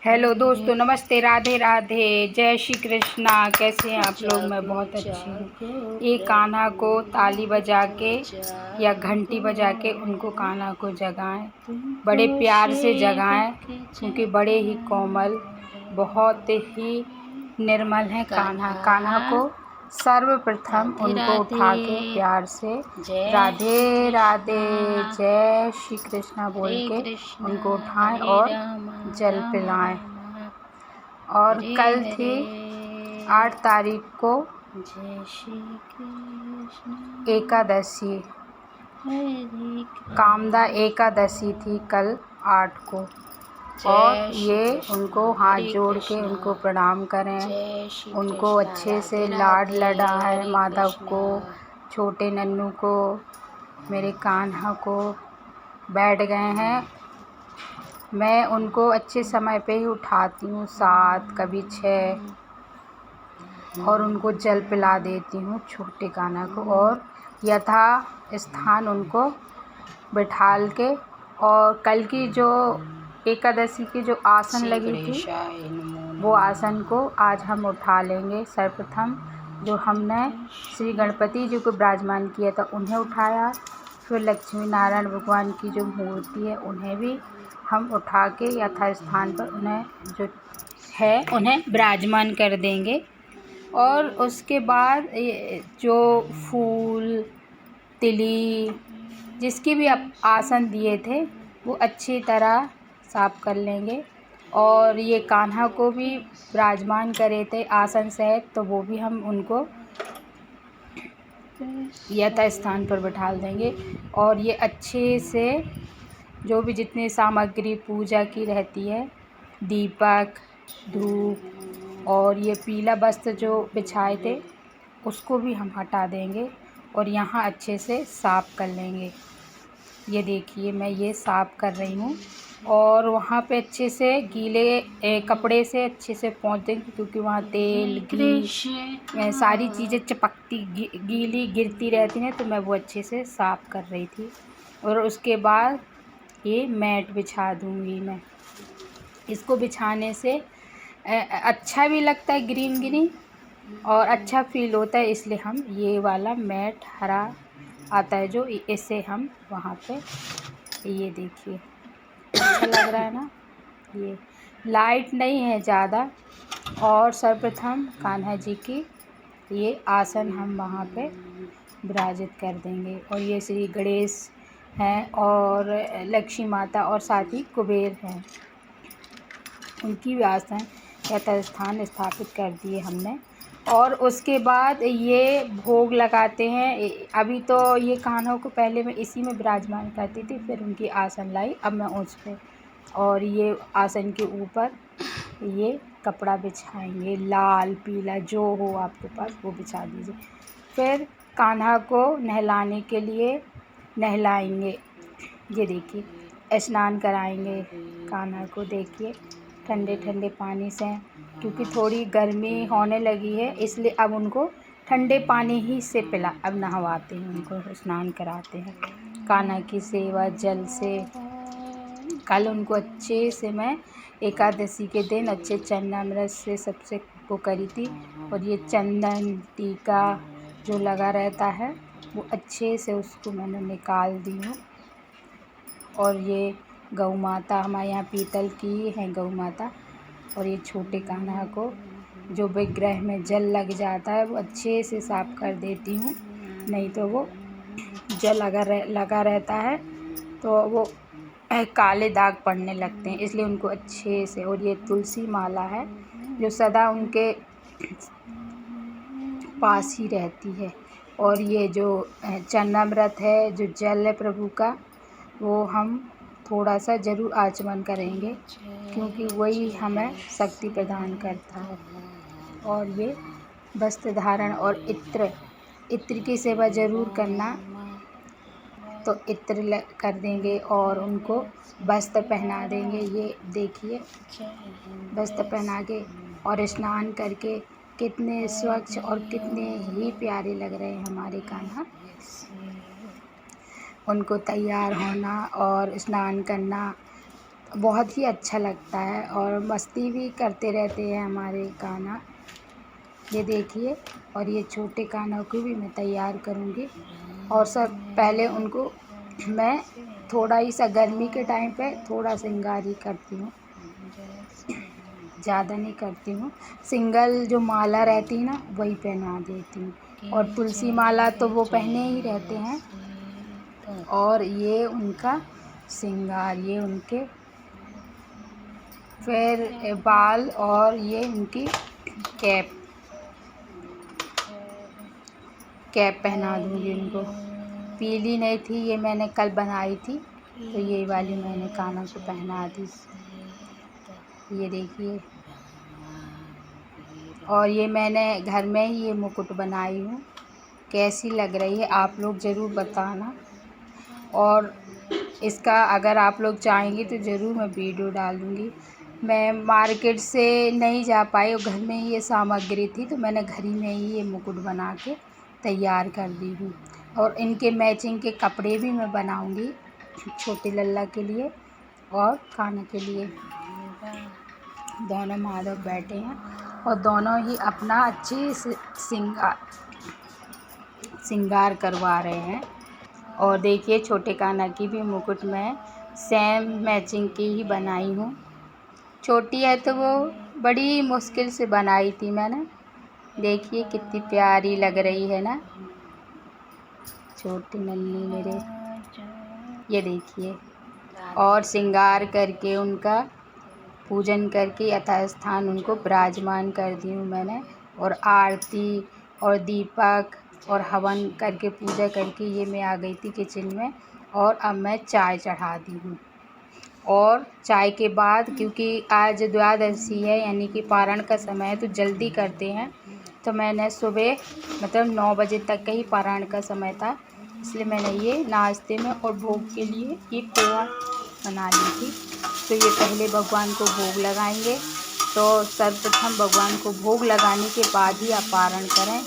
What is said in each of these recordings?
Hello दोस्तों, नमस्ते, राधे राधे, जय श्री कृष्णा। कैसे हैं आप लोग? मैं बहुत अच्छी हूँ। ये कान्हा को ताली बजा के या घंटी बजा के उनको कान्हा को जगाएं, बड़े प्यार से जगाएं, क्योंकि बड़े ही कोमल, बहुत ही निर्मल हैं कान्हा को सर्वप्रथम उनको उठा के प्यार से राधे राधे जय श्री कृष्णा बोल के उनको उठाएं और जल पिलाएं। और कल थी 8 तारीख को एकादशी, कामदा एकादशी थी कल 8 को। और ये उनको हाथ जोड़ के उनको प्रणाम करें, उनको अच्छे से लाड लडाएं, माधव को, छोटे नन्नू को, मेरे कान्हा को। बैठ गए हैं, मैं उनको अच्छे समय पे ही उठाती हूँ, 7 कभी 6, और उनको जल पिला देती हूँ छोटे कान्हा को, और यथा स्थान उनको बिठाल के। और कल की जो एकादशी की जो आसन लगी थी, वो आसन को आज हम उठा लेंगे। सर्वप्रथम जो हमने श्री गणपति जी को विराजमान किया था उन्हें उठाया, फिर लक्ष्मी नारायण भगवान की जो मूर्ति है उन्हें भी हम उठा के यथा स्थान पर उन्हें जो है उन्हें विराजमान कर देंगे। और उसके बाद जो फूल तिली जिसकी भी आसन दिए थे वो अच्छी तरह साफ कर लेंगे। और ये कान्हा को भी विराजमान करे थे आसन सहित, तो वो भी हम उनको यथा स्थान पर बिठाल देंगे। और ये अच्छे से जो भी जितनी सामग्री पूजा की रहती है, दीपक, धूप और ये पीला वस्त्र जो बिछाए थे उसको भी हम हटा देंगे और यहाँ अच्छे से साफ़ कर लेंगे। ये देखिए मैं ये साफ़ कर रही हूँ, और वहाँ पे अच्छे से गीले कपड़े से अच्छे से पोंछ देंगे, क्योंकि वहाँ तेल घी सारी चीज़ें चपकती गीली गिरती रहती हैं, तो मैं वो अच्छे से साफ़ कर रही थी। और उसके बाद ये मैट बिछा दूँगी मैं। इसको बिछाने से अच्छा भी लगता है, ग्रीन ग्रीन, और अच्छा फील होता है, इसलिए हम ये वाला मैट हरा आता है जो, इससे हम वहाँ पे, ये देखिए अच्छा लग रहा है ना। ये लाइट नहीं है ज़्यादा। और सर्वप्रथम कान्हा जी की ये आसन हम वहाँ पे विराजित कर देंगे। और ये श्री गणेश हैं और लक्ष्मी माता और साथ ही कुबेर हैं, उनकी भी आसन यथा स्थान स्थापित कर दिए हमने। और उसके बाद ये भोग लगाते हैं। अभी तो ये कान्हा को पहले मैं इसी में विराजमान करती थी, फिर उनकी आसन लाई, अब मैं उस पर, और ये आसन के ऊपर ये कपड़ा बिछाएंगे, लाल पीला जो हो आपके पास वो बिछा दीजिए। फिर कान्हा को नहलाने के लिए नहलाएंगे। ये देखिए स्नान कराएंगे कान्हा को, देखिए ठंडे ठंडे पानी से, क्योंकि थोड़ी गर्मी होने लगी है, इसलिए अब उनको ठंडे पानी ही से अब नहवाते हैं, उनको स्नान कराते हैं कान्हा की सेवा जल से। कल उनको अच्छे से मैं एकादशी के दिन अच्छे चन्नामृत से सबसे वो करी थी, और ये चंदन टीका जो लगा रहता है वो अच्छे से उसको मैंने निकाल दी हूँ। और ये गौ माता हमारे यहाँ पीतल की है गौ माता, और ये छोटे कान्हा को जो विग्रह में जल लग जाता है वो अच्छे से साफ़ कर देती हूँ, नहीं तो वो जल अगर लगा रहता है तो वो काले दाग पड़ने लगते हैं, इसलिए उनको अच्छे से। और ये तुलसी माला है जो सदा उनके पास ही रहती है। और ये जो चरणामृत है, जो जल है प्रभु का, वो हम थोड़ा सा ज़रूर आचमन करेंगे, क्योंकि वही हमें शक्ति प्रदान करता है। और ये वस्त्र धारण और इत्र की सेवा ज़रूर करना, तो इत्र कर देंगे और उनको वस्त्र पहना देंगे। ये देखिए वस्त्र पहना के और स्नान करके कितने स्वच्छ और कितने ही प्यारे लग रहे हैं हमारे कान्हा। उनको तैयार होना और स्नान करना बहुत ही अच्छा लगता है और मस्ती भी करते रहते हैं हमारे कान्हा। ये देखिए, और ये छोटे कान्हा को भी मैं तैयार करूँगी। और सब पहले उनको मैं थोड़ा ही सा गर्मी के टाइम पे थोड़ा श्रृंगार ही करती हूँ, ज़्यादा नहीं करती हूँ। सिंगल जो माला रहती है ना, वही पहना देती हूँ, और तुलसी माला तो वो पहने ही रहते हैं। और ये उनका श्रृंगार, ये उनके फिर बाल, और ये उनकी कैप कैप पहना दूँगी उनको। पीली नहीं थी, ये मैंने कल बनाई थी, तो ये वाली मैंने कान्हा को पहना दी। ये देखिए, और ये मैंने घर में ही ये मुकुट बनाई हूँ। कैसी लग रही है आप लोग ज़रूर बताना। और इसका अगर आप लोग चाहेंगे तो ज़रूर मैं वीडियो डाल दूँगी। मैं मार्केट से नहीं जा पाई और घर में ही ये सामग्री थी, तो मैंने घर ही में ही ये मुकुट बना के तैयार कर दी हूँ। और इनके मैचिंग के कपड़े भी मैं बनाऊँगी, छोटे लल्ला के लिए और कान्हा के लिए। दोनों माधव बैठे हैं और दोनों ही अपना अच्छे से श्रृंगार करवा रहे हैं। और देखिए, छोटे कान्हा की भी मुकुट मैं सेम मैचिंग की ही बनाई हूँ। छोटी है तो वो बड़ी मुश्किल से बनाई थी मैंने। देखिए कितनी प्यारी लग रही है ना, छोटी नन्ही मेरे। ये देखिए, और श्रृंगार करके उनका पूजन करके यथास्थान उनको विराजमान कर दी हूँ मैंने। और आरती और दीपक और हवन करके पूजा करके ये मैं आ गई थी किचन में। और अब मैं चाय चढ़ा दी हूँ। और चाय के बाद, क्योंकि आज द्वादशी है यानी कि पारण का समय है, तो जल्दी करते हैं, तो मैंने सुबह मतलब 9 बजे तक का ही पारण का समय था, इसलिए मैंने ये नाश्ते में और भोग के लिए ये पोहा बना ली थी। तो ये पहले भगवान को भोग लगाएंगे, तो सर्वप्रथम भगवान को भोग लगाने के बाद ही आप पारण करें।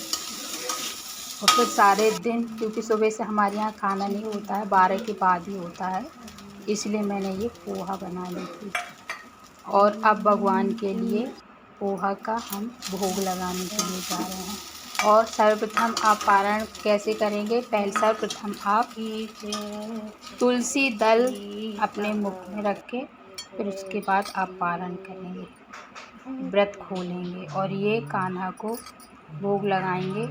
और फिर सारे दिन, क्योंकि सुबह से हमारे यहाँ खाना नहीं होता है, 12 के बाद ही होता है, इसलिए मैंने ये पोहा बना ली थी। और अब भगवान के लिए पोहा का हम भोग लगाने के लिए जा रहे हैं। और सर्वप्रथम आप पारण कैसे करेंगे? पहले सर्वप्रथम आप तुलसी दल अपने मुख में रख के फिर उसके बाद आप पारण करेंगे, व्रत खोलेंगे और ये कान्हा को भोग लगाएंगे।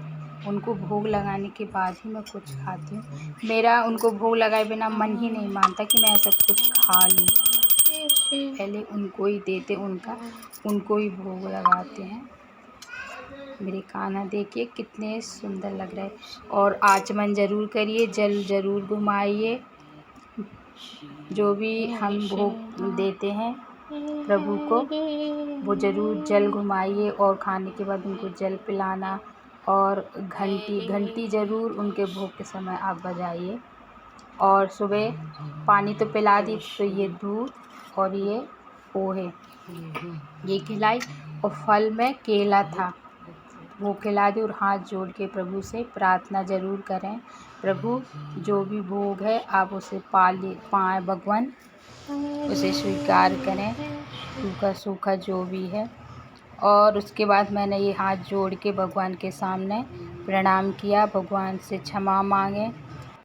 उनको भोग लगाने के बाद ही मैं कुछ खाती हूँ। मेरा उनको भोग लगाए बिना मन ही नहीं मानता कि मैं ऐसा कुछ खा लूँ। पहले उनको ही देते, उनको ही भोग लगाते हैं। मेरे कान्हा देखिए कितने सुंदर लग रहे हैं। और आचमन ज़रूर करिए, जल ज़रूर घुमाइए। जो भी हम भोग देते हैं प्रभु को, वो ज़रूर जल घुमाइए और खाने के बाद उनको जल पिलाना। और घंटी ज़रूर उनके भोग के समय आप बजाइए। और सुबह पानी तो पिला दी, तो ये दूध और ये पोहे ये खिलाई। और फल में केला था, वो खिला दी। और हाथ जोड़ के प्रभु से प्रार्थना ज़रूर करें, प्रभु जो भी भोग है आप उसे पाएँ भगवान, उसे स्वीकार करें, सूखा सूखा जो भी है। और उसके बाद मैंने ये हाथ जोड़ के भगवान के सामने प्रणाम किया, भगवान से क्षमा मांगे